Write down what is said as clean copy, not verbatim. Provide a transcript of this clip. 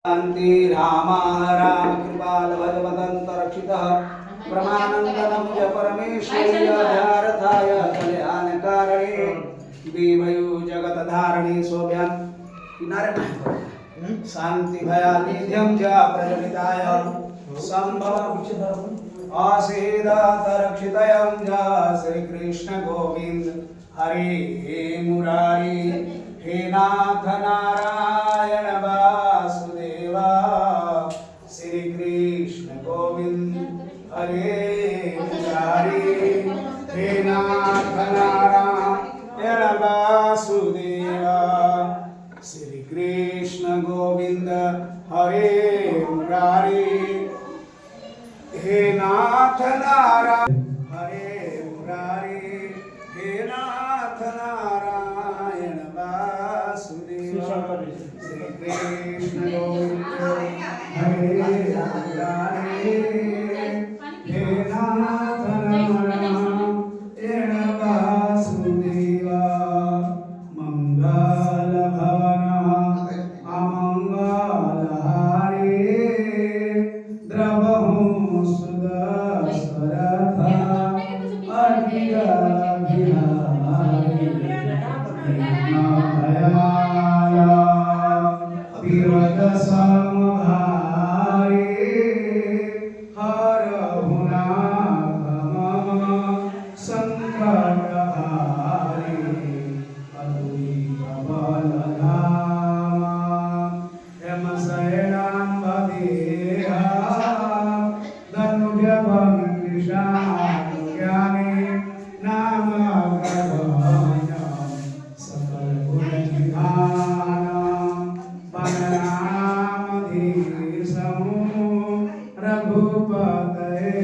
शांति राम राम कृपाल भगवदन्तरक्षितः प्रमानन्दनं च परमेश्वर्यार्थाय कल्याणकारणे विभयो जगतधारणे सोभ्यां किनारे शांति भयानिध्यं च प्रजलिताय संभव आसीदातरक्षितयं च श्री कृष्ण गोविंद हरे मुरारी हे नाथ नारायण वासुदेवा श्री कृष्ण गोविंद हरे मुरारी हे नाथ नारायण वासुदेवा श्री कृष्ण गोविंद हरे मुरारी हे नाथ नारायण हरे मुरारी हे नाथ नारायण वासुदेवा श्री कृष्ण गोविंद हरे मुरारी हे नाथ नारायण वासुदेवा मंगल भवन अमंगल हारे द्रवहु सुदशरथ अभिया विरत समभारे हरहु नाम संकट हारे अद्वैत बलधाम यम शयनाम्बदेहा धनुज बन कृष्ण ज्ञानी नाम गगन सकल गुण निधान पवनामधीशं रघुपतये